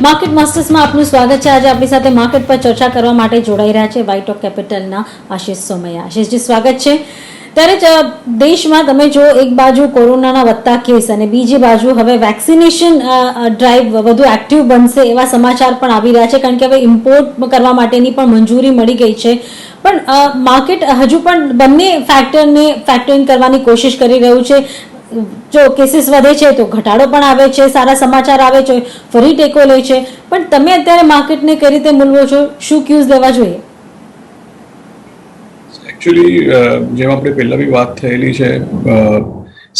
Market માસ્ટર્સમાં આપનું સ્વાગત છે. આજે આપણી સાથે માર્કેટ પર ચર્ચા કરવા માટે જોડાઈ રહ્યા છે વ્હાઇટ ઓક કેપિટલના આશિષ સોમૈયા. આશિષજી, સ્વાગત છે. ત્યારે જ દેશમાં તમે જો એક બાજુ કોરોનાના વધતા કેસ અને બીજી બાજુ હવે વેક્સિનેશન ડ્રાઈવ વધુ એક્ટિવ બનશે એવા સમાચાર પણ આવી રહ્યા છે, કારણ કે હવે ઇમ્પોર્ટ કરવા માટેની પણ મંજૂરી મળી ગઈ છે. પણ માર્કેટ હજુ પણ બંને ફેક્ટરને ફેક્ટર ઇન કરવાની કોશિશ કરી રહ્યું છે. જો કેસીસ વધે છે તો ઘટાડો પણ આવે છે, સારા સમાચાર આવે છે, ફરી ટેકો લે છે. પણ તમે અત્યારે માર્કેટને કઈ રીતે મૂલવો છો? શું ક્યુઝ લેવા જોઈએ? એકચ્યુઅલી જેમ આપણે પહેલા બી વાત થયેલી છે,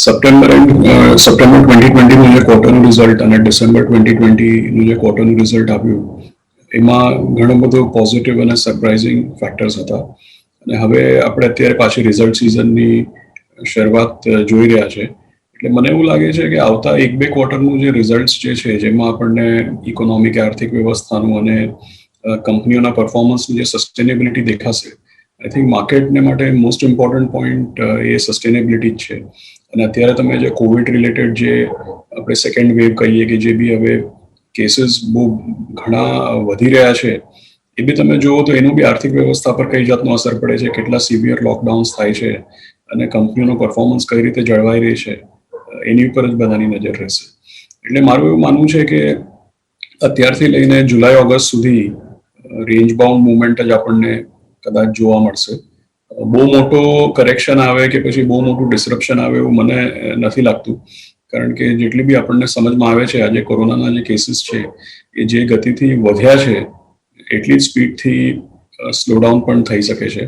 સપ્ટેમ્બર 2020નું જે ક્વાર્ટરનું રિઝલ્ટ અને ડિસેમ્બર 2020નું જે ક્વાર્ટરનું રિઝલ્ટ આવ્યું એમાં ઘણું બધું પોઝિટિવ અને સરપ્રાઇઝિંગ ફેક્ટર્સ હતા. અને હવે આપણે અત્યારે પાછી રિઝલ્ટ સિઝનની શરૂઆત જોઈ રહ્યા છે. એટલે મને એવું લાગે છે કે આવતા 1-2 ક્વાર્ટરનું જે રિઝલ્ટ્સ જે છે, જેમાં આપણને ઇકોનોમિક આર્થિક વ્યવસ્થાનું અને કંપનીઓના પરફોર્મન્સની જે સસ્ટેનેબિલિટી દેખાશે, આઈ થિંક માર્કેટને માટે મોસ્ટ ઇમ્પોર્ટન્ટ પોઈન્ટ એ સસ્ટેનેબિલિટી જ છે. અને અત્યારે તમે જે કોવિડ રિલેટેડ જે આપણે સેકન્ડ વેવ કહીએ કે જે બી હવે કેસીસ બહુ ઘણા વધી રહ્યા છે, એ બી તમે જુઓ તો એનું બી આર્થિક વ્યવસ્થા પર કઈ જાતનો અસર પડે છે, કેટલા સિવિયર લોકડાઉન્સ થાય છે અને કંપનીઓનું પરફોર્મન્સ કઈ રીતે જળવાઈ રહી છે, એની ઉપર જ બધાની નજર રહેશે. એટલે મારું એવું માનવું છે કે અત્યારથી લઈને જુલાઈ ઓગસ્ટ સુધી રેન્જ બાઉન્ડ મુવમેન્ટ જ આપણને કદાચ જોવા મળશે. બહુ મોટો કરેક્શન આવે કે પછી બહુ મોટું ડિસરપ્શન આવે એવું મને નથી લાગતું, કારણ કે જેટલી બી આપણને સમજમાં આવે છે આજે કોરોનાના જે કેસીસ છે એ જે ગતિથી વધ્યા છે એટલી જ સ્પીડથી સ્લોડાઉન પણ થઈ શકે છે.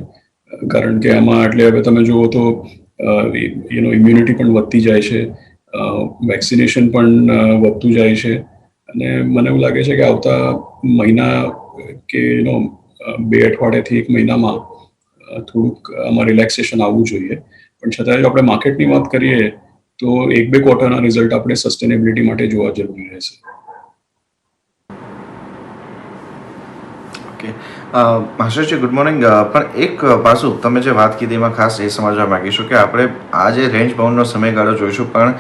કારણ કે આમાં એટલે હવે તમે જુઓ તો ઇમ્યુનિટી પણ વધતી જાય છે, વેક્સિનેશન પણ વધતું જાય છે. અને મને એવું લાગે છે કે આવતા મહિના કે 2 અઠવાડિયાથી 1 મહિનામાં થોડુંક આમાં રિલેક્સેશન આવવું જોઈએ. પણ છતાં જો આપણે માર્કેટની વાત કરીએ તો 1-2 ક્વાર્ટરના રિઝલ્ટ આપણે સસ્ટેનેબિલિટી માટે જોવા જરૂરી રહેશે. માસ્ટરજી, ગુડ મોર્નિંગ. પણ એક પાસું તમે જે વાત કીધી એમાં ખાસ એ સમજવા માંગીશું કે આપણે આ જે રેન્જ બાઉન્ડનો સમયગાળો જોઈશું, પણ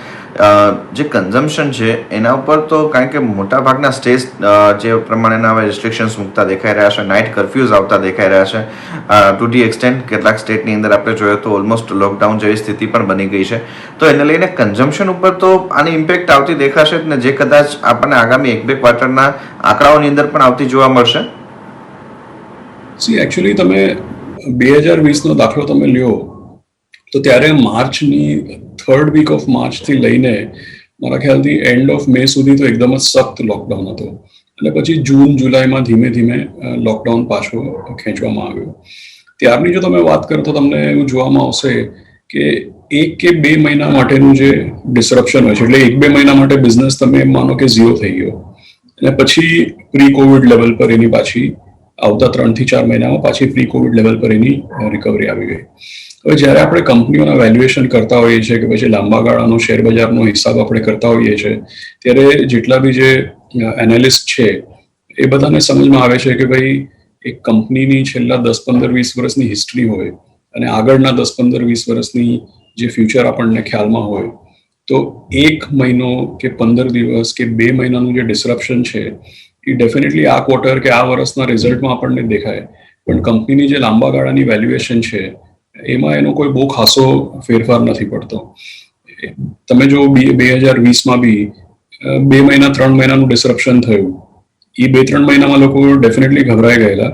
જે કન્ઝમ્પશન છે એના ઉપર તો કારણ કે મોટાભાગના સ્ટેટ્સ જે પ્રમાણેના હવે રિસ્ટ્રિક્શન્સ મૂકતા દેખાઈ રહ્યા છે, નાઇટ કર્ફ્યુઝ આવતા દેખાઈ રહ્યા છે. ટુ ધી એક્સટેન્ટ કેટલાક સ્ટેટની અંદર આપણે જોઈએ તો ઓલમોસ્ટ લોકડાઉન જેવી સ્થિતિ પણ બની ગઈ છે. તો એને લઈને કન્ઝમ્પશન ઉપર તો આની ઇમ્પેક્ટ આવતી દેખાશે જ ને, જે કદાચ આપણને આગામી 1-2 ક્વાર્ટરના આંકડાઓની અંદર પણ આવતી જોવા મળશે. એકચ્યુઅલી તમે 2020નો દાખલો તમે લ્યો તો ત્યારે માર્ચની 3rd વીક ઓફ માર્ચથી લઈને મારા ખ્યાલથી એન્ડ ઓફ મે સુધી તો એકદમ જ સખ્ત લોકડાઉન હતો. અને પછી જૂન જુલાઈમાં ધીમે ધીમે લોકડાઉન પાછો ખેંચવામાં આવ્યો. ત્યારની જો તમે વાત કરો તો તમને એવું જોવામાં આવશે કે 1 કે 2 મહિના માટેનું જે ડિસરપ્શન હોય છે, એટલે 1-2 મહિના માટે બિઝનેસ તમે એમ માનો કે ઝીરો થઈ ગયો, અને પછી પ્રી કોવિડ લેવલ પર એની પાછી આવતા 3 થી 4 મહિનામાં પાછી પ્રી કોવિડ લેવલ પર એની રિકવરી આવી ગઈ. હવે જ્યારે આપણે કંપનીઓના વેલ્યુએશન કરતા હોઈએ છીએ કે પછી લાંબા ગાળાનો શેર બજારનો હિસાબ આપણે કરતા હોઈએ છીએ, ત્યારે જેટલા બી જે એનાલિસ્ટ છે એ બધાને સમજમાં આવે છે કે ભાઈ એક કંપનીની છેલ્લા 10-15-20 વર્ષની હિસ્ટ્રી હોય અને આગળના 10-15-20 વર્ષની જે ફ્યુચર આપણને ખ્યાલમાં હોય, તો 1 મહિનો કે 15 દિવસ કે 2 મહિનાનું જે ડિસરપ્શન છે એ ડેફિનેટલી આ ક્વાર્ટર કે આ વર્ષના રિઝલ્ટમાં આપણને દેખાય, પણ કંપનીની જે લાંબા ગાળાની વેલ્યુએશન છે એમાં એનો કોઈ બહુ ખાસો ફેરફાર નથી પડતો. તમે જો 2020માં બી 2 મહિના 3 મહિનાનું ડિસરપ્શન થયું, એ 2-3 મહિનામાં લોકો ડેફિનેટલી ગભરાઈ ગયેલા,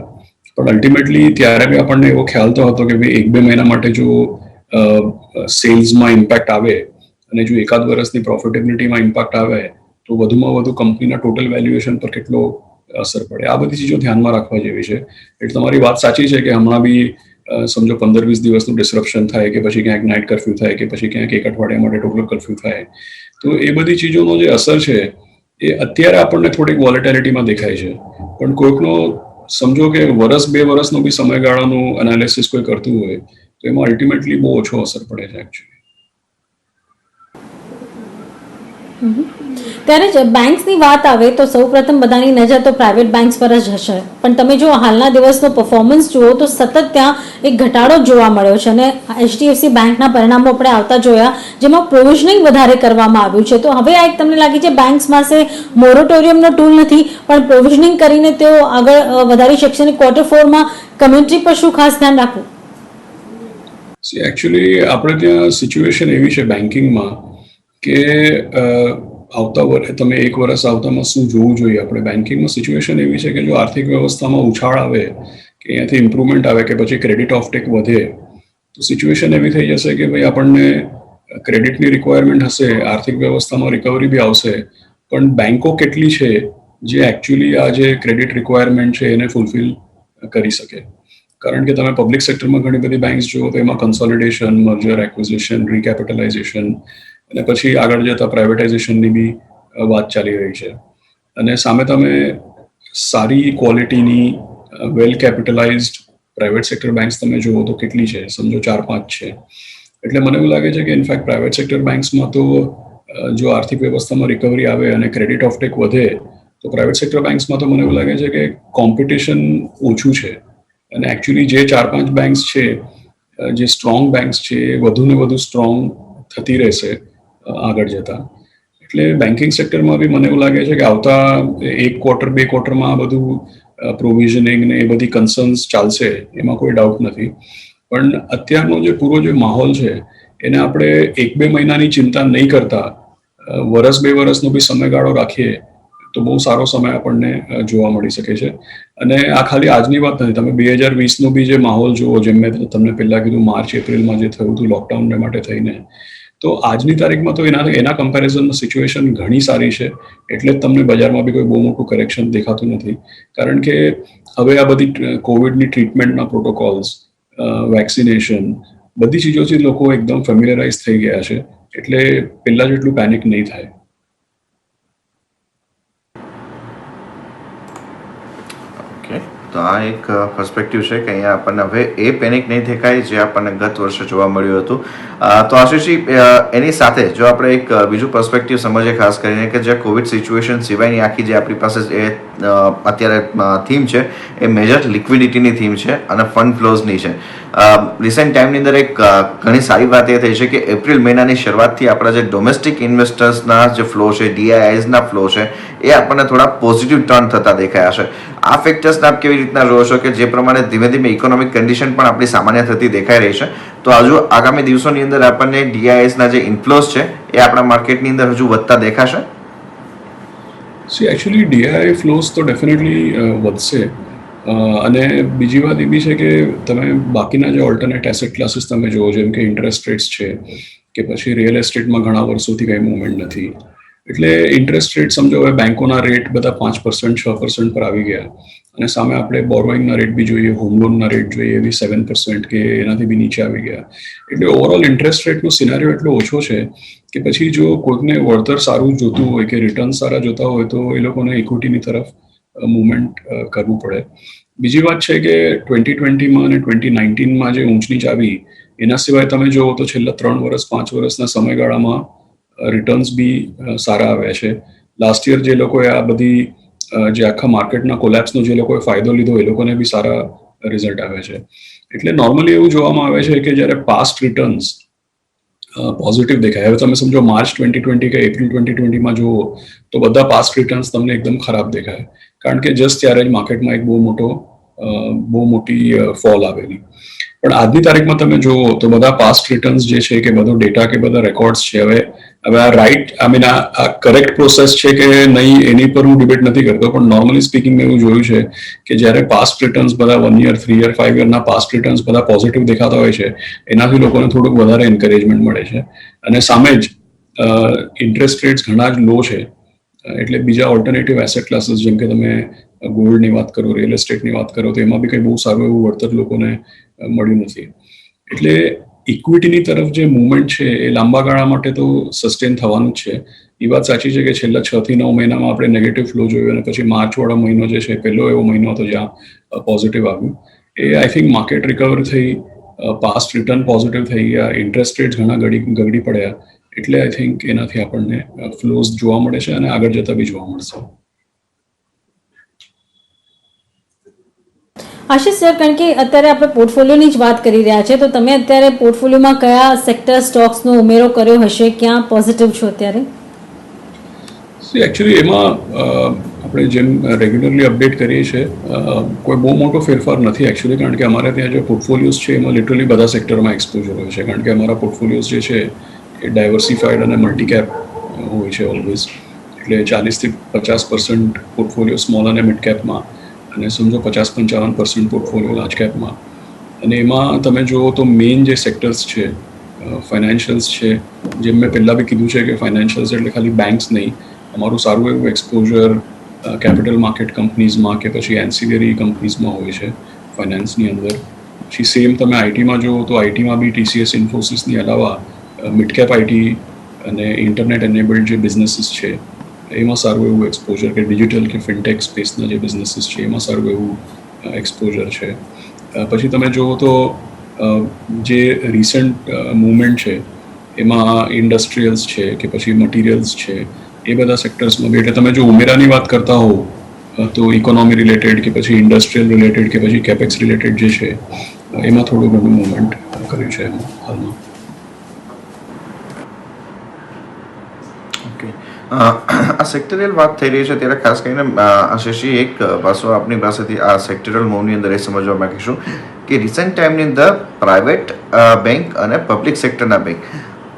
પણ અલ્ટિમેટલી ત્યારે બી આપણને એવો ખ્યાલ તો હતો કે ભાઈ 1-2 મહિના માટે જો સેલ્સમાં ઇમ્પેક્ટ આવે અને જો એકાદ વર્ષની પ્રોફિટેબિલિટીમાં ઇમ્પેક્ટ આવે તો વધુમાં વધુ કંપનીના ટોટલ વેલ્યુએશન પર કેટલો અસર પડે, આ બધી ચીજો ધ્યાનમાં રાખવા જેવી છે. એટલે તમારી વાત સાચી છે કે હમણાં બી સમજો 15-20 દિવસનું ડિસરપ્શન થાય કે પછી ક્યાંક નાઇટ કર્ફ્યુ થાય કે પછી ક્યાંક 1 અઠવાડિયા માટે ટોટલ કર્ફ્યુ થાય, તો એ બધી ચીજોનો જે અસર છે એ અત્યારે આપણને થોડીક વોલેટિલિટીમાં દેખાય છે. પણ કોઈકનો સમજો કે 1-2 વર્ષનો બી સમયગાળાનું એનાલિસિસ કોઈ કરતું હોય તો એમાં અલ્ટિમેટલી બહુ ઓછો અસર પડે છે એકચ્યુઅલી. ત્યારે જ બેંક્સની વાત આવે તો સૌપ્રથમ બધાની નજર તો પ્રાઇવેટ બેંક્સ પર જ હશે, પણ તમે જો હાલના દિવસનો પરફોર્મન્સ જુઓ તો સતત ત્યાં એક ઘટાડો જોવા મળ્યો છે અને HDFC બેંકના પરિણામો આપણે આવતા જોયા, જેમાં પ્રોવિઝનિંગ વધારે કરવામાં આવ્યું છે. તો હવે આ એક તમને લાગે છે બેંક્સ પાસે મોરેટોરિયમનો ટૂલ નથી, પણ પ્રોવિઝનિંગ કરીને તેઓ આગળ વધારી શકશે અને Q4માં કમ્યુનિટી પર શું ખાસ ધ્યાન રાખવું? એકચ્યુઅલી આપણે ત્યાં સિચ્યુએશન એવી છે બેન્કિંગમાં કે આવતા વર્ષે તમે એક વર્ષ આવતામાં શું જોવું જોઈએ. આપણે બેન્કિંગમાં સિચ્યુએશન એવી છે કે જો આર્થિક વ્યવસ્થામાં ઉછાળ આવે કે અહીંયાથી ઇમ્પ્રુવમેન્ટ આવે કે પછી ક્રેડિટ ઓફટેક વધે તો સિચ્યુએશન એવી થઈ જશે કે ભાઈ આપણને ક્રેડિટની રિક્વાયરમેન્ટ હશે, આર્થિક વ્યવસ્થામાં રિકવરી બી આવશે, પણ બેન્કો કેટલી છે જે એકચ્યુઅલી આ જે ક્રેડિટ રિક્વાયરમેન્ટ છે એને ફૂલફિલ કરી શકે. કારણ કે તમે પબ્લિક સેક્ટરમાં ઘણી બધી બેંક્સ જુઓ તો એમાં કન્સોલિડેશન, મર્જર, એક્વિઝિશન, રીકેપિટલાઇઝેશન અને પછી આગળ જતા પ્રાઇવેટાઇઝેશનની બી વાત ચાલી રહી છે. અને સામે તમે સારી ક્વોલિટીની વેલ કેપિટલાઇઝ્ડ પ્રાઇવેટ સેક્ટર બેંક્સ તમે જુઓ તો કેટલી છે, સમજો 4-5 છે. એટલે મને એવું લાગે છે કે ઇનફેક્ટ પ્રાઇવેટ સેક્ટર બેંક્સમાં તો જો આર્થિક વ્યવસ્થામાં રિકવરી આવે અને ક્રેડિટ ઓફટેક વધે તો પ્રાઇવેટ સેક્ટર બેંક્સમાં તો મને એવું લાગે છે કે કોમ્પિટિશન ઓછું છે અને એકચ્યુઅલી જે 4-5 બેંક્સ છે, જે સ્ટ્રોંગ બેંક્સ છે, એ વધુ ને વધુ સ્ટ્રોંગ થતી રહેશે આગળ જતા. એટલે બેન્કિંગ સેક્ટરમાં બી મને એવું લાગે છે કે આવતા 1 ક્વાર્ટર 2 ક્વાર્ટરમાં આ બધું પ્રોવિઝનિંગ ને એ બધી કન્સર્ન્સ ચાલશે, એમાં કોઈ ડાઉટ નથી. પણ અત્યારનો જે પૂરો જે માહોલ છે એને આપણે 1-2 મહિનાની ચિંતા નહીં કરતા વર્ષ 2 વર્ષનો બી સમયગાળો રાખીએ તો બહુ સારો સમય આપણને જોવા મળી શકે છે. અને આ ખાલી આજની વાત નથી, તમે 2020નો બી જે માહોલ જુઓ, જેમ મેં તમને પહેલા કીધું માર્ચ એપ્રિલમાં જે થયું હતું લોકડાઉનને માટે થઈને, તો આજની તારીખમાં તો એના કમ્પેરિઝનમાં સિચ્યુએશન ઘણી સારી છે. એટલે જ તમને બજારમાં બી કોઈ બહુ મોટું કરેક્શન દેખાતું નથી. કારણ કે હવે આ બધી કોવિડની ટ્રીટમેન્ટના પ્રોટોકોલ્સ, વેક્સિનેશન, બધી ચીજોથી લોકો એકદમ ફેમિલિયરાઇઝ થઈ ગયા છે. એટલે પહેલા જેટલું પેનિક નહીં થાય. તો આ એક પર્સપેક્ટિવ છે કે અહીંયા આપણને હવે એ પેનિક નહીં દેખાય જે આપણને ગત વર્ષે જોવા મળ્યું હતું. તો આશીષજી, એની સાથે જો આપણે એક બીજું પર્સપેક્ટિવ સમજીએ, ખાસ કરીને કે જે કોવિડ સિચ્યુએશન સિવાયની આખી જે આપણી પાસે એ અત્યારે થીમ છે એ મેજર લિક્વિડિટીની થીમ છે અને ફંડ ફ્લોઝની છે. રિસેન્ટ ટાઈમની અંદર એક ઘણી સારી વાત એ થઈ છે કે એપ્રિલ મહિનાની શરૂઆતથી આપણા જે ડોમેસ્ટિક ઇન્વેસ્ટર્સના જે ફ્લો છે, DIIsના ફ્લો છે, એ આપણને થોડા પોઝિટિવ ટર્ન થતા દેખાયા છે. આ ફેક્ટર્સને આપ કેવી રીતના જોવો છો કે જે પ્રમાણે ધીમે ધીમે ઇકોનોમિક કન્ડિશન પણ આપણી સામાન્ય થતી દેખાઈ રહી છે, તો હજુ આગામી દિવસોની અંદર આપણને DIIsના જે ઇન્ફ્લોઝ છે એ આપણા માર્કેટની અંદર હજુ વધતા દેખાશે? એકચ્યુઅલી DII ફ્લોઝ તો ડેફિનેટલી વધશે. અને બીજી વાત એવી છે કે તમે બાકીના જે ઓલ્ટરનેટ એસેટ ક્લાસીસ તમે જુઓ, જેમ કે ઇન્ટરેસ્ટ રેટ્સ છે કે પછી રિયલ એસ્ટેટમાં ઘણા વર્ષોથી કંઈ મૂવમેન્ટ નથી. એટલે ઇન્ટરેસ્ટ રેટ સમજો હવે બેંકોના રેટ બધા 5%, 6% પર આવી ગયા અને સામે આપણે બોરોઈંગના રેટ બી જોઈએ, હોમ લોનના રેટ જોઈએ, એવી 7% કે એનાથી બી નીચે આવી ગયા. એટલે ઓવરઓલ ઇન્ટરેસ્ટ રેટનો સિનારીઓ એટલો ઓછો છે કે પછી જો કોઈકને વળતર સારું જોતું હોય કે રિટર્ન સારા જોતા હોય તો એ લોકોને ઇક્વિટીની તરફ મૂવમેન્ટ કરવું પડે. બીજી વાત છે કે 2020માં અને 2019માં જે ઊંચ નીચ આવી એના સિવાય તમે જુઓ તો છેલ્લા 3 વર્ષ 5 વર્ષના સમયગાળામાં રિટર્ન્સ બી સારા આવ્યા છે. લાસ્ટ યર જે લોકોએ આ બધી જે આખા માર્કેટના કોલેપ્સનો જે લોકોએ ફાયદો લીધો એ લોકોને બી સારા રિઝલ્ટ આવ્યા છે. એટલે નોર્મલી એવું જોવામાં આવે છે કે જ્યારે પાસ્ટ રિટર્ન્સ પોઝિટિવ દેખાય, હવે તમે સમજો માર્ચ 2020 કે એપ્રિલ 2020માં જુઓ તો બધા પાસ્ટ રિટર્ન્સ તમને એકદમ ખરાબ દેખાય, કારણ કે જસ્ટ ત્યારે જ માર્કેટમાં એક બહુ મોટી ફોલ આવેલી. પણ આજની તારીખમાં તમે જુઓ તો બધા પાસ્ટ રિટર્ન્સ જે છે કે બધો ડેટા કે બધા રેકોર્ડ્સ છે, હવે આ રાઈટ આ કરેક્ટ પ્રોસેસ છે કે નહીં એની પર હું ડિબેટ નથી કરતો, પણ નોર્મલી સ્પીકિંગ મેં એવું જોયું છે કે જ્યારે પાસ્ટ રિટર્ન્સ બધા 1 year, 3 year, 5 year ના પાસ્ટ રિટર્ન્સ બધા પોઝિટિવ દેખાતા હોય છે, એનાથી લોકોને થોડુંક વધારે એન્કરેજમેન્ટ મળે છે. અને સામે જ ઇન્ટરેસ્ટ રેટ્સ ઘણા જ લો છે. એટલે બીજા ઓલ્ટરનેટિવ એસેટ ક્લાસીસ જેમ કે તમે ગોલ્ડની વાત કરો, રિયલ એસ્ટેટની વાત કરો, તો એમાં બી કંઈ બહુ સારું એવું વળતર લોકોને મળ્યું નથી. એટલે ઇક્વિટીની તરફ જે મુવમેન્ટ છે એ લાંબા ગાળા માટે તો સસ્ટેન થવાનું જ છે. એ વાત સાચી છે કે છેલ્લા 6 થી 9 મહિનામાં આપણે નેગેટિવ ફ્લો જોયો અને પછી માર્ચવાળો મહિનો જે છે પહેલો એવો મહિનો હતો જ્યાં પોઝિટિવ આવ્યું. એ આઈ થિંક માર્કેટ રિકવર થઈ, પાસ્ટ રિટર્ન પોઝિટિવ થઈ ગયા, ઇન્ટરેસ્ટ રેટ્સ ઘણા ગગડી પડ્યા, એટલે આઈ થિંક એનાથી આપણને ફ્લોઝ જોવા મળે છે અને આગળ જતા બી જોવા મળશે. આશિષ સર, કારણ કે અત્યારે આપણે પોર્ટફોલિયોની જ વાત કરી રહ્યા છે, તો તમે અત્યારે પોર્ટફોલિયોમાં કયા સેક્ટર સ્ટોક્સનો ઉમેરો કર્યો હશે, ક્યાં પોઝિટિવ છો અત્યારે? એકચ્યુઅલી એમાં આપણે જેમ રેગ્યુલરલી અપડેટ કરીએ છીએ, કોઈ બહુ મોટો ફેરફાર નથી એકચ્યુઅલી, કારણ કે અમારે ત્યાં જે પોર્ટફોલિયોઝ છે એમાં લિટરલી બધા સેક્ટરમાં એક્સપોઝર હોય છે, કારણ કે અમારા પોર્ટફોલિયોઝ જે છે એ ડાયવર્સિફાઈડ અને મલ્ટીકેપ હોય છે ઓલવેઝ. એટલે 40-50% પોર્ટફોલિયો સ્મોલ અને મિડ કેપમાં, અને સમજો 50-55% પોર્ટફોલિયો લાર્જ કેપમાં. અને એમાં તમે જુઓ તો મેઇન જે સેક્ટર્સ છે, ફાઇનાન્શિયલ્સ છે, જેમ મેં પહેલાં બી કીધું છે કે ફાઇનાન્શિયલ્સ એટલે ખાલી બેન્ક્સ નહીં, અમારું સારું એવું એક્સપોઝર કેપિટલ માર્કેટ કંપનીઝમાં કે પછી એન્સિલરી કંપનીઝમાં હોય છે ફાઇનાન્સની અંદર. પછી સેમ તમે આઈટીમાં જુઓ તો આઈટીમાં બી TCS ઇન્ફોસિસની અલાવા મિડ કેપ આઈટી અને ઇન્ટરનેટ એનેબલ્ડ જે બિઝનેસીસ છે એમાં સારું એવું એક્સપોઝર, કે ડિજિટલ કે ફિનટેક સ્પેસના જે બિઝનેસીસ છે એમાં સારું એવું એક્સપોઝર છે. પછી તમે જુઓ તો જે રિસન્ટ મૂવમેન્ટ છે એમાં ઇન્ડસ્ટ્રીયલ્સ છે કે પછી મટીરિયલ્સ છે, એ બધા સેક્ટર્સમાં બી. એટલે તમે જો ઉમેરાની વાત કરતા હો તો ઇકોનોમી રિલેટેડ કે પછી ઇન્ડસ્ટ્રીયલ રિલેટેડ કે પછી કેપેક્સ રિલેટેડ જે છે એમાં થોડું ઘણું મૂવમેન્ટ કર્યું છે હાલમાં. આ સેક્ટરિયલ વાત થઈ રહી છે ત્યારે ખાસ કરીને આશીષજી એક પાછો આપની પાસેથી આ સેક્ટરલ મૂવની અંદર એ સમજવા માંગીશું કે રિસન્ટ ટાઈમની અંદર પ્રાઇવેટ બેંક અને પબ્લિક સેક્ટરના બેંક,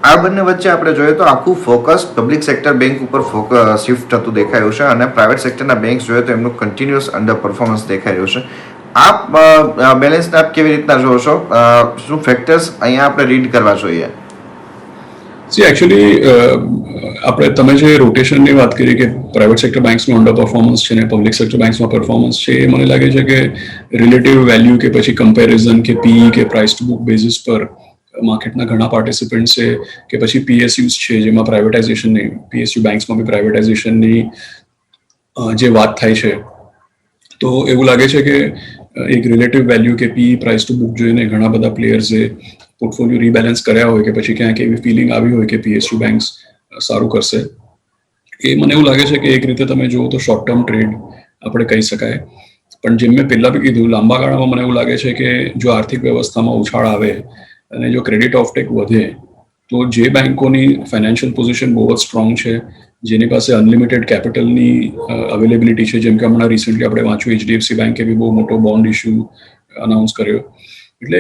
આ બંને વચ્ચે આપણે જોઈએ તો આખું ફોકસ પબ્લિક સેક્ટર બેંક ઉપર શિફ્ટ થતું દેખાયું છે અને પ્રાઇવેટ સેક્ટરના બેંક જોઈએ તો એમનું કન્ટિન્યુઅસ અંડર પરફોર્મન્સ દેખાઈ રહ્યું છે. આપ બેલેન્સને આપ કેવી રીતના જોવો છો? શું ફેક્ટર્સ અહીંયા આપણે રીડ કરવા જોઈએ? એકચ્યુઅલી આપણે તમે જે રોટેશનની વાત કરી કે પ્રાઇવેટ સેક્ટર બેંક્સનું અંડર પરફોર્મન્સ છે ને પબ્લિક સેક્ટર બેંક્સમાં પરફોર્મન્સ છે, એ મને લાગે છે કે રિલેટિવ વેલ્યુ કે પછી કમ્પેરિઝન કે PE કે પ્રાઇસ ટુ બુક બેઝિસ પર માર્કેટના ઘણા પાર્ટિસિપન્ટ છે કે પછી PSUs છે જેમાં પ્રાઇવેટાઇઝેશનની, PSU બેંક્સમાં બી પ્રાઇવેટાઇઝેશનની જે વાત થાય છે, તો એવું લાગે છે કે એક રિલેટિવ વેલ્યુ કે PE પ્રાઇસ ટુ બુક જોઈને ઘણા બધા પ્લેયર્સે પોર્ટફોલિયો રીબેલેન્સ કર્યા હોય કે પછી ક્યાંક એવી ફિલિંગ આવી હોય કે PSU બેંક્સ સારું કરશે. એ મને એવું લાગે છે કે એક રીતે તમે જુઓ તો શોર્ટ ટર્મ ટ્રેડ આપણે કહી શકાય. પણ જેમ મેં પહેલાં બી કીધું, લાંબા ગાળામાં મને એવું લાગે છે કે જો આર્થિક વ્યવસ્થામાં ઉછાળ આવે અને જો ક્રેડિટ ઓફટેક વધે તો જે બેન્કોની ફાઇનાન્શિયલ પોઝિશન બહુ જ સ્ટ્રોંગ છે, જેની પાસે અનલિમિટેડ કેપિટલની અવેલેબિલિટી છે, જેમ કે હમણાં રિસન્ટલી આપણે વાંચ્યું HDFC બેન્કે બી બહુ મોટો બોન્ડ ઇસ્યુ અનાઉન્સ કર્યો. એટલે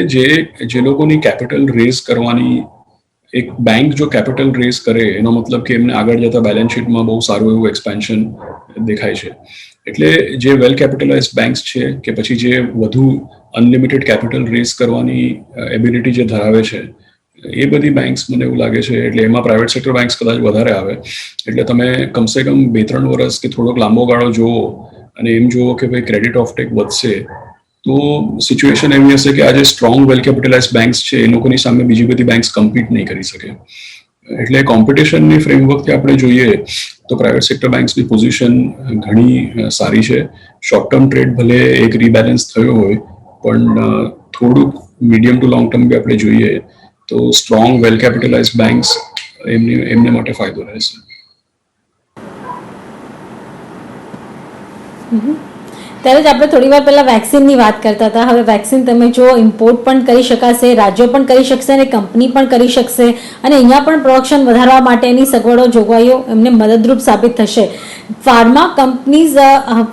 જે લોકોની કેપિટલ રેઝ કરવાની, એક બેંક જો કેપિટલ રેઝ કરે એનો મતલબ કે એમને આગળ જતા બેલેન્સ શીટમાં બહુ સારું એવું એક્સપેન્શન દેખાય છે. એટલે જે વેલ કેપિટલાઇઝ બેંક્સ છે કે પછી જે વધુ અનલિમિટેડ કેપિટલ રેઝ કરવાની એબિલિટી જે ધરાવે છે, એ બધી બેંક્સ મને એવું લાગે છે. એટલે એમાં પ્રાઇવેટ સેક્ટર બેંક્સ કદાચ વધારે આવે. એટલે તમે કમસે કમ 2-3 વર્ષ કે થોડોક લાંબો ગાળો જુઓ અને એમ જુઓ કે ભાઈ ક્રેડિટ ઓફટેક વધશે તો સિચ્યુએશન એવી હશે કે આજે સ્ટ્રોંગ વેલ કેપિટલાઇઝ બેંક્સ છે એ લોકોની સામે બીજી બધી બેંક્સ કમ્પીટ નહીં કરી શકે. એટલે કોમ્પિટિશનની ફ્રેમવર્કથી આપણે જોઈએ તો પ્રાઇવેટ સેક્ટર બેંક્સની પોઝિશન ઘણી સારી છે. શોર્ટ ટર્મ ટ્રેડ ભલે એક રીબેલેન્સ થયો હોય, પણ થોડુંક મીડિયમ ટુ લોંગ ટર્મ બી આપણે જોઈએ તો સ્ટ્રોંગ વેલ કેપિટલાઇઝ બેંક્સ એમને માટે ફાયદો રહેશે. ત્યારે જ આપણે થોડી વાર પહેલા વેક્સિનની વાત કરતા હતા. હવે વેક્સિન તમે જો ઇમ્પોર્ટ પણ કરી શકાશે, રાજ્યો પણ કરી શકશે અને કંપની પણ કરી શકશે, અને અહીંયા પણ પ્રોડક્શન વધારવા માટેની સગવડો, જોગવાઈઓ એમને મદદરૂપ સાબિત થશે. ફાર્મા કંપનીઝ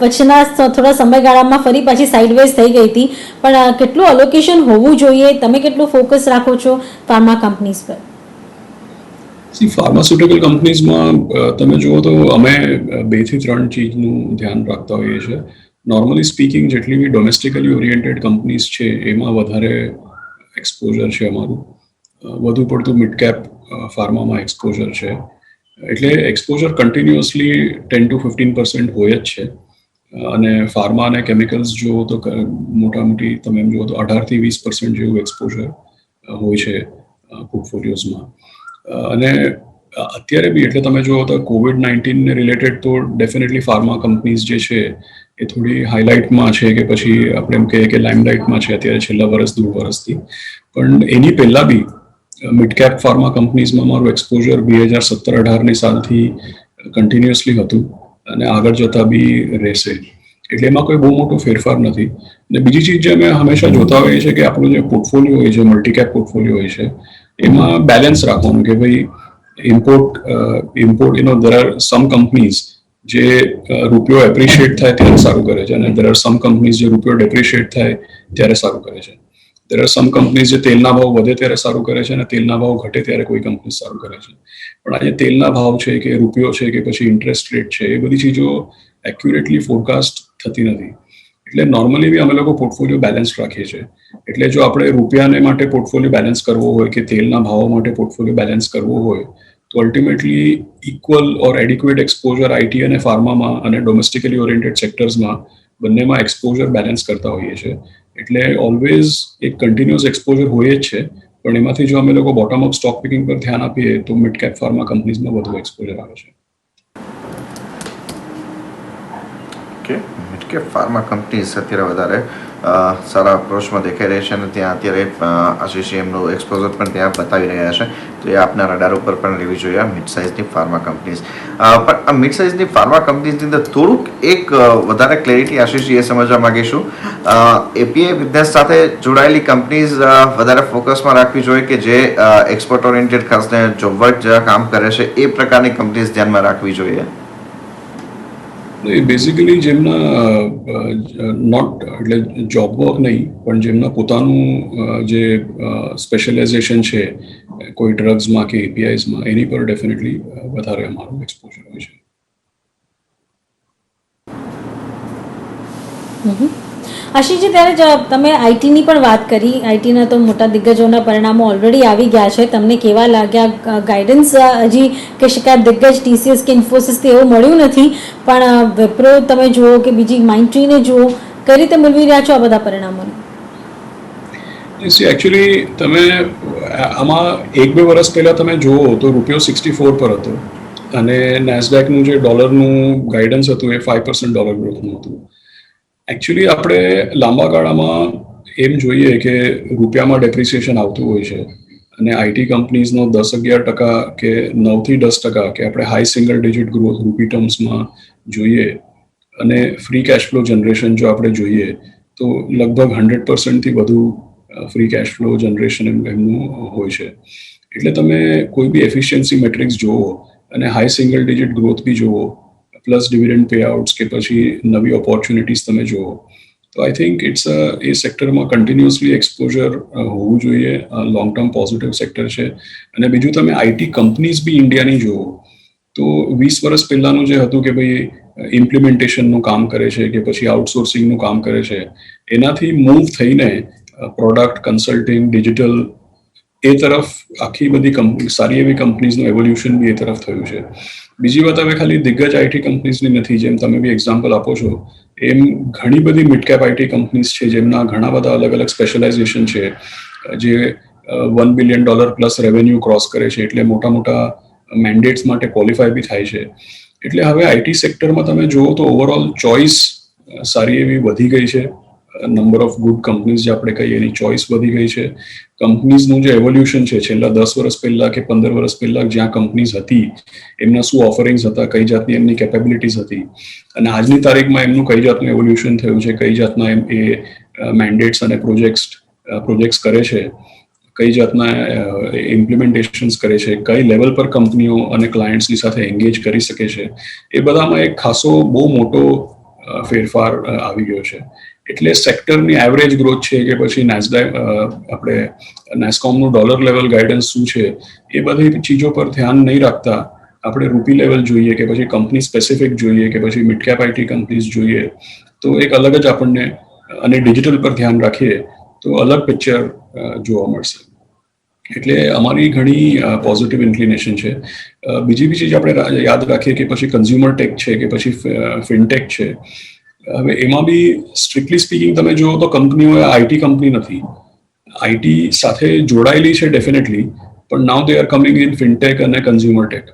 પછીના થોડા સમયગાળામાં ફરી પાછી સાઇડવેઝ થઈ ગઈ હતી, પણ કેટલું અલોકેશન હોવું જોઈએ? તમે કેટલું ફોકસ રાખો છો ફાર્મા કંપનીઝ પર? ફાર્માસ્યુટિકલ કંપનીઝમાં તમે જુઓ તો અમે 2 થી 3 ચીજનું ધ્યાન રાખતા હોઈએ છીએ. નોર્મલી સ્પીકિંગ જેટલી બી ડોમેસ્ટિકલી ઓરિએન્ટેડ કંપનીઝ છે એમાં વધારે એક્સપોઝર છે અમારું. વધુ પડતું મિડ કેપ ફાર્મામાં એક્સપોઝર છે. એટલે એક્સપોઝર કન્ટિન્યુઅસલી 10-15% હોય જ છે. અને ફાર્મા અને કેમિકલ્સ જુઓ તો મોટામોટી તમે એમ જુઓ તો 18-20% જેવું એક્સપોઝર હોય છે પોર્ટફોલિયોઝમાં. અને અત્યારે બી એટલે તમે જુઓ તો COVID-19 રિલેટેડ તો ડેફિનેટલી ફાર્મા કંપનીઝ જે છે એ થોડી હાઇલાઇટમાં છે, કે પછી આપણે એમ કહીએ કે લાઇમલાઇટમાં છે અત્યારે છેલ્લા 1-1.5 વર્ષથી. પણ એની પહેલાં બી મિડ કેપ ફાર્મા કંપનીઝમાં મારું એક્સપોઝર 2017-18ની સાલથી કન્ટિન્યુઅસલી હતું અને આગળ જતા બી રહેશે. એટલે એમાં કોઈ બહુ મોટો ફેરફાર નથી. અને બીજી ચીજ જે અમે હંમેશા જોતા હોઈએ છીએ કે આપણું જે પોર્ટફોલિયો હોય છે, મલ્ટીકેપ પોર્ટફોલિયો હોય છે, એમાં બેલેન્સ રાખવાનું કે ભાઈ import there are some companies જે રૂપિયો એપ્રિશિએટ થાય ત્યારે સારું કરે છે અને દેર આર સમ કંપનીઝ જે રૂપિયો ડેપ્રિશિએટ થાય ત્યારે સારું કરે છે. દેર આર સમ કંપનીઝ જે તેલના ભાવ વધે ત્યારે સારું કરે છે અને તેલના ભાવ ઘટે ત્યારે કોઈ કંપની સારું કરે છે. પણ આજે તેલના ભાવ છે કે રૂપિયો છે કે પછી ઇન્ટરેસ્ટ રેટ છે, એ બધી ચીજો એક્યુરેટલી ફોરકાસ્ટ થતી નથી. એટલે નોર્મલી બી અમે લોકો પોર્ટફોલિયો બેલેન્સ રાખીએ છીએ. એટલે જો આપણે રૂપિયાને માટે પોર્ટફોલિયો બેલેન્સ કરવો હોય કે તેલના ભાવો માટે પોર્ટફોલિયો બેલેન્સ કરવો હોય તો ultimately equal or adequate exposure IT અને ફાર્મામાં અને ડોમેસ્ટિકલી ઓરિએન્ટેડ સેક્ટર્સમાં બંનેમાં એક્સપોઝર બેલેન્સ કરતા હોઈએ છીએ. એટલે ઓલવેઝ એક કન્ટિન્યુઅસ એક્સપોઝર હોય જ છે, પણ એમાંથી જો અમે લોકો બોટમ અપ સ્ટોક પિકિંગ પર ધ્યાન આપીએ તો મિડ કેપ ફાર્મા કંપનીઝમાં વધુ એક્સપોઝર આવે છે. Okay, mid cap pharma companies અત્યારે વધારે સારા અપ્રોચમાં દેખાઈ રહી છે અને ત્યાં અત્યારે આશીષે એમનું એક્સપોઝર પણ ત્યાં બતાવી રહ્યા છે. તો એ આપના રડાર ઉપર પણ રહેવી જોઈએ આ મિડ સાઇઝની ફાર્મા કંપનીઝ. પણ આ મિડ સાઇઝની ફાર્મા કંપનીઝની અંદર થોડુંક એક વધારે ક્લેરિટી આશીષ એ સમજવા માંગીશું. એપીઆઈ બિઝનેસ સાથે જોડાયેલી કંપનીઝ વધારે ફોકસમાં રાખવી જોઈએ કે જે એક્સપોર્ટ ઓરિએન્ટેડ ખાસ જોબ વર્ક કામ કરે છે એ પ્રકારની કંપનીઝ ધ્યાનમાં રાખવી જોઈએ? બેઝિકલી જેમના નોટ એટલે જોબ વર્ક નહીં પણ જેમના પોતાનું જે સ્પેશિયલાઇઝેશન છે કોઈ ડ્રગ્સમાં કે એપીઆઈઝમાં, એની પર ડેફિનેટલી વધારે અમારું એક્સપોઝર હોય છે. આશીષજી, ત્યારે તમે આઈટીની પણ વાત કરી. આઈટીના તો મોટા દિગ્ગજોના પરિણામો ઓલરેડી આવી ગયા છે. તમને કેવા લાગ્યા? ગાઈડન્સ હજી કહી શકાય દિગ્ગજ ટીસીએસ કે ઇન્ફોસિસથી એવું મળ્યું નથી, પણ વિપ્રો તમે જુઓ કે બીજી માઇન્ડટ્રીને જુઓ, કઈ રીતે મેળવી રહ્યા છો આ બધા પરિણામોને? એકચ્યુઅલી તમે આમાં 1-2 વર્ષ પહેલાં તમે જુઓ તો રૂપિયો 64 પર હતો અને નેસ્ડેકનું જે ડોલરનું ગાઈડન્સ હતું એ 5% ડોલર ગ્રોથનું હતું. એકચ્યુઅલી આપણે લાંબા ગાળામાં એમ જોઈએ કે રૂપિયામાં ડેપ્રિસિએશન આવતું હોય છે અને આઈટી કંપનીઝનો 10-11% કે 9-10% કે આપણે હાઈ સિંગલ ડિજિટ ગ્રોથ રૂપી ટર્મ્સમાં જોઈએ અને ફ્રી કેશ ફ્લો જનરેશન જો આપણે જોઈએ તો લગભગ 100%થી વધુ ફ્રી કેશ ફ્લો જનરેશન એમનું હોય છે. એટલે તમે કોઈ બી એફિશિયન્સી મેટ્રિક્સ જુઓ અને હાઈ સિંગલ ડિજિટ ગ્રોથ બી જુઓ પ્લસ ડિવિડન્ડ પે આઉટ્સ કે પછી નવી ઓપોર્ચ્યુનિટીઝ તમે જુઓ તો આઈ થિંક એ સેક્ટરમાં કન્ટિન્યુઅસલી એક્સપોઝર હોવું જોઈએ. લોંગ ટર્મ પોઝિટિવ સેક્ટર છે. અને બીજું તમે આઈટી કંપનીઝ બી ઇન્ડિયાની જુઓ તો 20 વર્ષ પહેલાંનું જે હતું કે ભાઈ ઇમ્પ્લિમેન્ટેશનનું કામ કરે છે કે પછી આઉટસોર્સિંગનું કામ કરે છે, એનાથી મૂવ થઈને પ્રોડક્ટ કન્સલ્ટિંગ ડિજિટલ એ તરફ આખી બધી કંપની સારી એવી કંપનીઝનું એવોલ્યુશન બી એ તરફ થયું છે. બીજી વાત હવે ખાલી દિગ્ગજ આઈટી કંપનીઝની નથી, જેમ તમે બી એક્ઝામ્પલ આપો છો એમ ઘણી બધી મિડકેપ આઈટી કંપનીઝ છે જેમના ઘણા બધા અલગ અલગ સ્પેશિયલાઇઝેશન છે, જે $1 બિલિયન પ્લસ રેવન્યુ ક્રોસ કરે છે, એટલે મોટા મોટા મેન્ડેટ્સ માટે ક્વોલિફાય બી થાય છે. એટલે હવે આઈટી સેક્ટરમાં તમે જુઓ તો ઓવરઓલ ચોઇસ સારી એવી વધી ગઈ છે. નંબર ઓફ ગુડ કંપનીઝ જે આપણે કહીએ એની ચોઇસ વધી ગઈ છે. કંપનીઝનું જે એવોલ્યુશન છે છેલ્લા 10 વર્ષ પહેલા કે 15 વર્ષ પહેલા જ્યાં કંપનીઝ હતી એમના શું ઓફરિંગ્સ હતા, કઈ જાતની એમની કેપેબિલિટીઝ હતી અને આજની તારીખમાં એમનું કઈ જાતનું એવોલ્યુશન થયું છે, કઈ જાતના એમ એ મેન્ડેટ્સ અને પ્રોજેક્ટ્સ કરે છે, કઈ જાતના ઇમ્પ્લિમેન્ટેશન્સ કરે છે, કઈ લેવલ પર કંપનીઓ અને ક્લાયન્ટ્સની સાથે એન્ગેજ કરી શકે છે, એ બધામાં એક ખાસો બહુ મોટો ફેરફાર આવી ગયો છે. એટલે સેક્ટરની એવરેજ ગ્રોથ છે કે પછી આપણે નેસ્કોમનું ડોલર લેવલ ગાઈડન્સ શું છે, એ બધી ચીજો પર ધ્યાન નહીં રાખતા આપણે રૂપી લેવલ જોઈએ કે પછી કંપની સ્પેસિફિક જોઈએ કે પછી મિડકેપ આઈટી કંપનીઝ જોઈએ તો એક અલગ જ આપણને અને ડિજિટલ પર ધ્યાન રાખીએ તો અલગ પિક્ચર જોવા મળશે. એટલે અમારી ઘણી પોઝિટિવ ઇન્ક્લિનેશન છે. બીજી ચીજ આપણે યાદ રાખીએ કે પછી કન્ઝ્યુમર ટેક છે કે પછી ફિનટેક છે. હવે એમાં બી સ્ટ્રિક્ટલી સ્પીકિંગ તમે જુઓ તો કંપનીઓ આઈટી કંપની નથી, આઈટી સાથે જોડાયેલી છે ડેફિનેટલી, પણ now they are coming in fintech અને કન્ઝ્યુમર ટેક.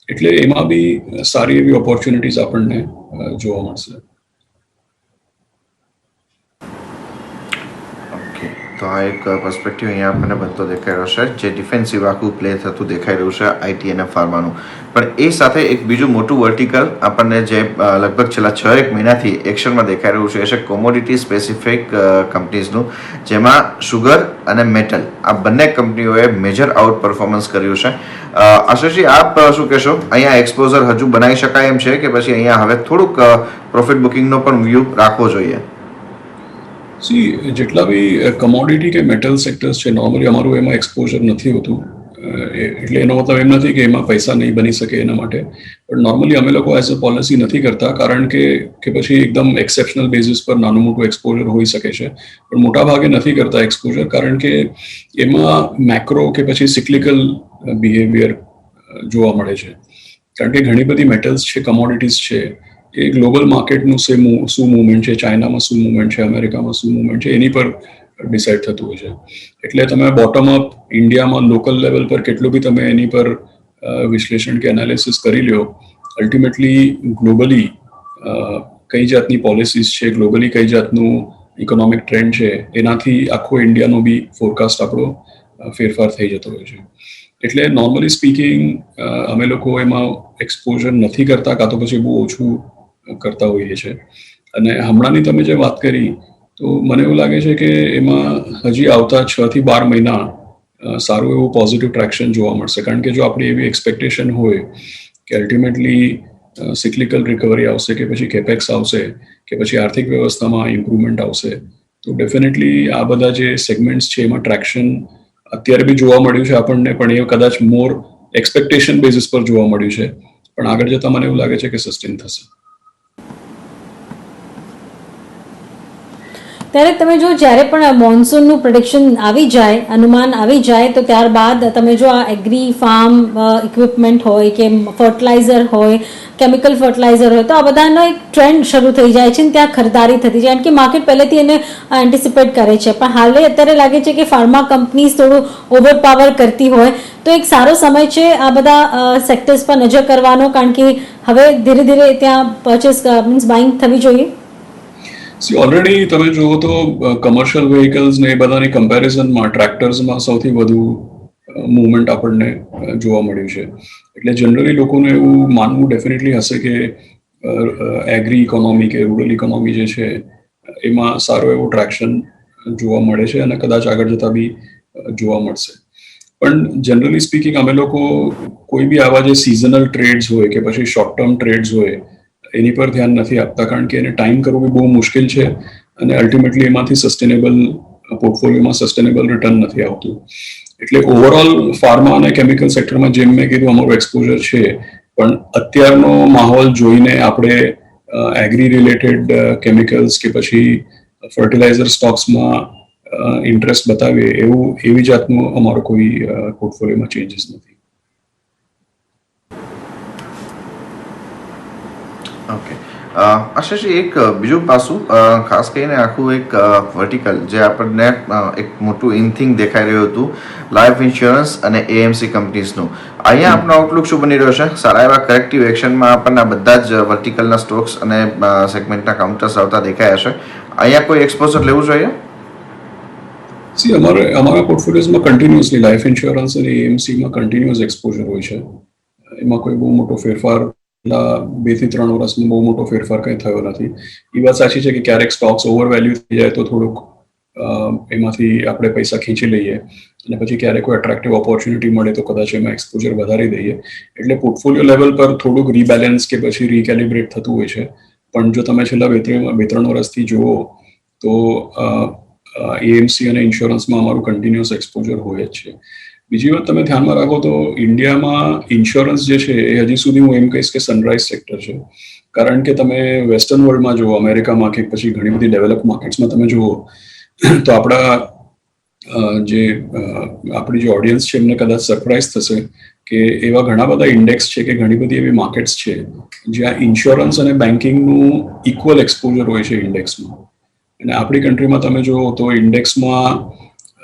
એટલે એમાં બી સારી એવી ઓપોર્ચ્યુનિટીઝ આપણને જોવા મળશે. ઓકે, તો તો આ એક પર્સપેક્ટિવ અહીંયા આપણને બનતો દેખાઈ રહ્યો છે, જે ડિફેન્સિવ આખું પ્લે થતું દેખાઈ રહ્યું છે આઈટી અને ફાર્માનું. પણ એ સાથે એક બીજું મોટું વર્ટિકલ આપણને જે લગભગ છેલ્લા 6-1 મહિનાથી એક્શનમાં દેખાઈ રહ્યું છે એ છે કોમોડિટી સ્પેસિફિક કંપનીઝનું, જેમાં શુગર અને મેટલ આ બંને કંપનીઓએ મેજર આઉટ પરફોર્મન્સ કર્યું છે. આશીષજી, આપ શું કહેશો? અહીંયા એક્સપોઝર હજુ બનાવી શકાય એમ છે કે પછી અહીંયા હવે થોડુંક પ્રોફિટ બુકિંગનો પણ વ્યૂ રાખવો જોઈએ? જેટલા બી કમોડિટી કે મેટલ સેક્ટર્સ છે, નોર્મલી અમારું એમાં એક્સપોઝર નથી હોતું. એટલે એનો મતલબ એમ નથી કે એમાં પૈસા નહીં બની શકે એના માટે, પણ નોર્મલી અમે લોકો એઝ અ પોલિસી નથી કરતા, કારણ કે પછી એકદમ એક્સેપ્શનલ બેઝિસ પર નાનું મોટું એક્સપોઝર હોઈ શકે છે, પણ મોટા ભાગે નથી કરતા એક્સપોઝર, કારણ કે એમાં મેક્રો કે પછી સિક્લિકલ બિહેવિયર જોવા મળે છે. કારણ કે ઘણી બધી મેટલ્સ છે, કમોડિટીઝ છે, એ ગ્લોબલ માર્કેટનું શું મુવમેન્ટ છે, ચાઇનામાં શું મુવમેન્ટ છે, અમેરિકામાં શું મુવમેન્ટ છે, એની પર ડિસાઇડ થતું હોય છે. એટલે તમે બોટમ અપ ઇન્ડિયામાં લોકલ લેવલ પર કેટલું બી તમે એની પર વિશ્લેષણ કે એનાલિસિસ કરી લ્યો, અલ્ટિમેટલી ગ્લોબલી કઈ જાતની પોલિસીસ છે, ગ્લોબલી કઈ જાતનું ઇકોનોમિક ટ્રેન્ડ છે, એનાથી આખો ઇન્ડિયાનો બી ફોરકાસ્ટ આપણો ફેરફાર થઈ જતો હોય છે. એટલે નોર્મલી સ્પીકિંગ અમે લોકો એમાં એક્સપોઝર નથી કરતા, કાં તો પછી બહુ ઓછું કરતા હોઈએ છીએ. અને હમણાંની તમે જે વાત કરી, તો મને એવું લાગે છે કે એમાં હજી આવતા 6 થી 12 મહિના સારું એવું પોઝિટિવ ટ્રેક્શન જોવા મળશે. કારણ કે જો આપણી એવી એક્સપેક્ટેશન હોય કે અલ્ટિમેટલી સિક્લિકલ રિકવરી આવશે, કે પછી કેપેક્સ આવશે, કે પછી આર્થિક વ્યવસ્થામાં ઇમ્પ્રુવમેન્ટ આવશે, તો ડેફિનેટલી આ બધા જે સેગમેન્ટ્સ છે એમાં ટ્રેક્શન અત્યારે બી જોવા મળ્યું છે આપણને, પણ એ કદાચ મોર એક્સપેક્ટેશન બેઝિસ પર જોવા મળ્યું છે, પણ આગળ જતાં મને એવું લાગે છે કે સસ્ટેન થશે. ત્યારે તમે જો જ્યારે પણ મોન્સૂનનું પ્રિડિક્શન આવી જાય, અનુમાન આવી જાય, તો ત્યારબાદ તમે જો આ એગ્રી ફાર્મ ઇક્વિપમેન્ટ હોય કે ફર્ટિલાઇઝર હોય, કેમિકલ ફર્ટિલાઇઝર હોય, તો આ બધાનો એક ટ્રેન્ડ શરૂ થઈ જાય છે ને ત્યાં ખરીદારી થતી જાય, કારણ કે માર્કેટ પહેલેથી એને એન્ટિસિપેટ કરે છે. પણ હાલે અત્યારે લાગે છે કે ફાર્મા કંપનીઝ થોડું ઓવરપાવર કરતી હોય, તો એક સારો સમય છે આ બધા સેક્ટર્સ પર નજર કરવાનો, કારણ કે હવે ધીરે ધીરે ત્યાં પરચેસ મીન્સ બાઇંગ થવી જોઈએ. ઓલરેડી તમે જુઓ તો કમર્શિયલ વ્હીકલ્સ ને એ બધાની કમ્પેરિઝનમાં ટ્રેક્ટર્સમાં સૌથી વધુ મૂવમેન્ટ આપણને જોવા મળ્યું છે. એટલે જનરલી લોકોનું એવું માનવું ડેફિનેટલી હશે કે એગ્રી ઇકોનોમી કે રૂરલ ઇકોનોમી જે છે એમાં સારું એવું ટ્રેક્શન જોવા મળે છે, અને કદાચ આગળ જતાં બી જોવા મળશે. પણ જનરલી સ્પીકિંગ અમે લોકો કોઈ બી આવા જે સિઝનલ ટ્રેડ્સ હોય કે પછી શોર્ટ ટર્મ ટ્રેડ્સ હોય એની પર ધ્યાન નથી આપતા, કારણ કે એને ટાઈમ કરવું બી બહુ મુશ્કેલ છે, અને અલ્ટિમેટલી એમાંથી સસ્ટેનેબલ પોર્ટફોલિયોમાં સસ્ટેનેબલ રિટર્ન નથી આવતું. એટલે ઓવરઓલ ફાર્મા અને કેમિકલ સેક્ટરમાં જેમ મેં કીધું અમારું એક્સપોઝર છે, પણ અત્યારનો માહોલ જોઈને આપણે એગ્રી રિલેટેડ કેમિકલ્સ કે પછી ફર્ટિલાઇઝર સ્ટોક્સમાં ઇન્ટરેસ્ટ બતાવીએ એવી જાતનું અમારો કોઈ પોર્ટફોલિયોમાં ચેન્જીસ નથી. ઓકે આશીષજી, એક બીજું પાસું ખાસ કરીને આખું એક વર્ટિકલ જે આપણને એક મોટું ઇનથિંગ દેખાઈ રહ્યું હતું, લાઈફ ઇન્સ્યોરન્સ અને એએમસી કંપનીઝનું. અહીંયા આપનો આઉટલુક શું બની રહ્યો છે? સારા એવા કરેક્ટિવ એક્શનમાં આપણને બધા જ વર્ટિકલના સ્ટોક્સ અને સેગમેન્ટના કાઉન્ટર્સ આવતા દેખાયા છે. અહીંયા કોઈ એક્સપોઝર લેવું જોઈએ? અમારા પોર્ટફોલિયોઝમાં કન્ટિન્યુઅસલી લાઈફ ઇન્સ્યોરન્સ અને એએમસીમાં કન્ટિન્યુઅસ એક્સપોઝર હોય છે. એમાં કોઈ બહુ મોટો ફેરફાર 2 થી 3 વર્ષમાં બહુ મોટો ફેરફાર કંઈ થયો નથી. એ વાત સાચી છે કે ક્યારેક સ્ટોક્સ ઓવર વેલ્યુ થઈ જાય તો થોડુંક એમાંથી આપણે પૈસા ખીંચી લઈએ, અને પછી ક્યારેક કોઈ અટ્રેક્ટિવ ઓપોર્ચ્યુનિટી મળે તો કદાચ એમાં એક્સપોઝર વધારી દઈએ. એટલે પોર્ટફોલિયો લેવલ પર થોડુંક રીબેલેન્સ કે પછી રીકેલિબ્રેટ થતું હોય છે. પણ જો તમે છેલ્લા 2-3 વર્ષથી જુઓ તો એએમસી અને ઇન્સ્યોરન્સમાં અમારું કન્ટિન્યુઅસ એક્સપોઝર હોય જ છે. બીજી વાત તમે ધ્યાનમાં રાખો તો ઇન્ડિયામાં ઇન્સ્યોરન્સ જે છે એ હજી સુધી હું એમ કહીશ કે સનરાઇઝ સેક્ટર છે. કારણ કે તમે વેસ્ટર્ન વર્લ્ડમાં જુઓ, અમેરિકામાં કે પછી ઘણી બધી ડેવલપ માર્કેટ્સમાં તમે જુઓ તો આપણી જે ઓડિયન્સ છે એમને કદાચ સરપ્રાઇઝ થશે કે એવા ઘણા બધા ઇન્ડેક્સ છે કે ઘણી બધી એવી માર્કેટ્સ છે જ્યાં ઇન્સ્યોરન્સ અને બેન્કિંગનું ઇક્વલ એક્સપોઝર હોય છે ઇન્ડેક્સમાં. અને આપણી કન્ટ્રીમાં તમે જુઓ તો ઇન્ડેક્સમાં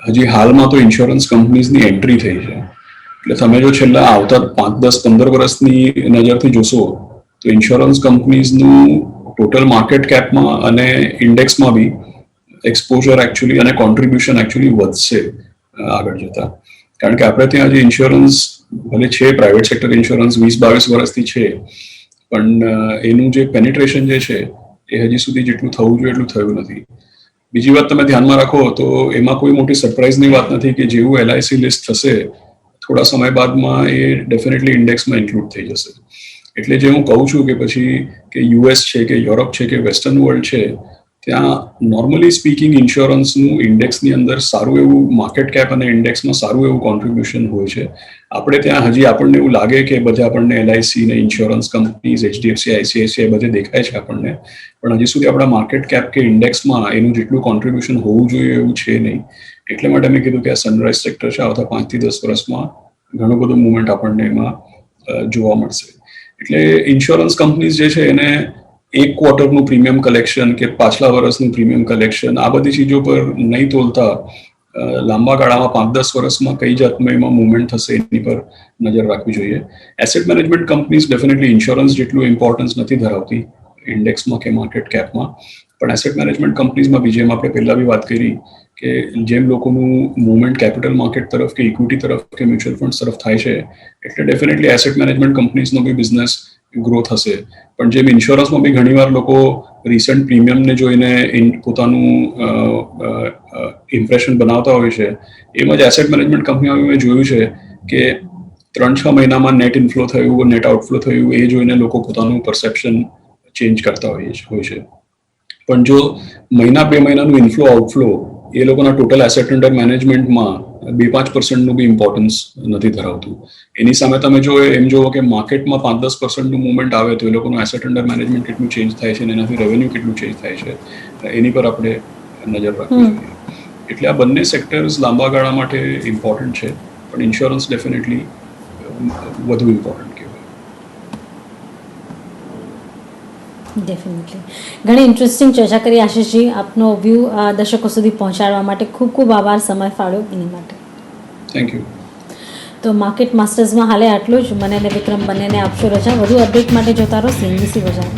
હજી હાલમાં તો ઇન્સ્યોરન્સ કંપનીઝની એન્ટ્રી થઈ છે. એટલે તમે જો છેલ્લા આવતા 5, 10, 15 વર્ષની નજરથી જોશો તો ઇન્સ્યોરન્સ કંપનીઝનું ટોટલ માર્કેટ કેપમાં અને ઇન્ડેક્સમાં બી એક્સપોઝર એકચ્યુઅલી અને કોન્ટ્રીબ્યુશન એકચ્યુઅલી વધશે આગળ જતા. કારણ કે આપણે ત્યાં જે ઇન્સ્યોરન્સ ભલે છે, પ્રાઇવેટ સેક્ટર ઇન્સ્યોરન્સ 20-22 વર્ષથી છે, પણ એનું જે પેનિટ્રેશન જે છે એ હજી સુધી જેટલું થવું જોઈએ એટલું થયું નથી. બીજી વાત તમે ધ્યાનમાં રાખો તો એમાં કોઈ મોટી સરપ્રાઇઝની વાત નથી કે જેવું LIC લિસ્ટ થશે થોડા સમય બાદમાં એ ડેફિનેટલી ઇન્ડેક્સમાં ઇન્ક્લુડ થઈ જશે. એટલે જે હું કહું છું કે પછી કે US છે કે યુરોપ છે કે વેસ્ટર્ન વર્લ્ડ છે, ત્યાં નોર્મલી સ્પીકિંગ ઇન્સ્યોરન્સનું ઇન્ડેક્સની અંદર સારું એવું માર્કેટ કેપ અને ઇન્ડેક્સમાં સારું એવું કોન્ટ્રીબ્યુશન હોય છે. આપણે ત્યાં હજી આપણને એવું લાગે કે બધા આપણને LIC ને ઇન્સ્યોરન્સ કંપનીઝ HDFC, ICICI બધે દેખાય છે આપણને, પણ હજી સુધી આપણા માર્કેટ કેપ કે ઇન્ડેક્સમાં એનું જેટલું કોન્ટ્રીબ્યુશન હોવું જોઈએ એવું છે નહીં. એટલે માટે મેં કીધું કે આ સનરાઇઝ સેક્ટર છે, આવતા 5 થી 10 વર્ષમાં ઘણું બધું મુવમેન્ટ આપણને એમાં જોવા મળશે. એટલે ઇન્સ્યોરન્સ કંપનીઝ જે છે એને એક ક્વાર્ટરનું પ્રીમિયમ કલેક્શન કે પાછલા વર્ષનું પ્રીમિયમ કલેક્શન આ બધી ચીજો પર નહીં તોલતા લાંબા ગાળામાં 5-10 વર્ષમાં કઈ જાતનું એમાં મુવમેન્ટ થશે એની પર નજર રાખવી જોઈએ. Asset management companies definitely insurance જેટલું ઇમ્પોર્ટન્સ નથી ધરાવતી ઇન્ડેક્સમાં કે માર્કેટ કેપમાં, પણ એસેટ મેનેજમેન્ટ કંપનીઝમાં બી જેમ આપણે પહેલાં બી વાત કરી કે જેમ લોકોનું મુવમેન્ટ કેપિટલ માર્કેટ તરફ કે ઇક્વિટી તરફ કે મ્યુચ્યુઅલ ફંડ્સ તરફ થાય છે, એટલે ડેફિનેટલી એસેટ મેનેજમેન્ટ કંપનીઝનો બી બિઝનેસ ગ્રો થશે. પણ જેમ ઇન્સ્યોરન્સમાં બી ઘણીવાર લોકો રિસન્ટ પ્રીમિયમને જોઈને પોતાનું ઇમ્પ્રેશન બનાવતા હોય છે, એમ જ એસેટ મેનેજમેન્ટ કંપનીઓમાં મેં જોયું છે કે 3-6 મહિનામાં નેટ ઇન્ફ્લો થયું, નેટ આઉટફ્લો થયું, એ જોઈને લોકો પોતાનું પરસેપ્શન ચેન્જ કરતા હોય છે. પણ જો 1-2 મહિનાનું ઇન્ફ્લો આઉટફ્લો એ લોકોના ટોટલ એસેટ અંડર મેનેજમેન્ટમાં 2-5% બી ઇમ્પોર્ટન્સ નથી ધરાવતું. એની સામે તમે જો એમ જુઓ કે માર્કેટમાં 5-10% મુવમેન્ટ આવે તો એ લોકોનું એસેટ અંડર મેનેજમેન્ટ કેટલું ચેન્જ થાય છે અને એનાથી રેવન્યુ કેટલું ચેન્જ થાય છે, એની પર આપણે નજર રાખવી જોઈએ. એટલે આ બંને સેક્ટર્સ લાંબા ગાળા માટે ઇમ્પોર્ટન્ટ છે, પણ ઇન્સ્યોરન્સ ડેફિનેટલી વધુ ઇમ્પોર્ટન્ટ કહેવાય. ડેફિનેટલી ઘણી ઇન્ટરેસ્ટિંગ ચર્ચા કરી આશીષજી. આપનો વ્યૂ દર્શકો સુધી પહોંચાડવા માટે ખૂબ ખૂબ આભાર, સમય ફાળ્યો એની માટે. Thank you. તો માર્કેટ માસ્ટર્સમાં હાલે આટલું જ. મને અને વિક્રમ બંનેને આપશો રજા. વધુ અપડેટ માટે જોતા રહો CNBC બજાર.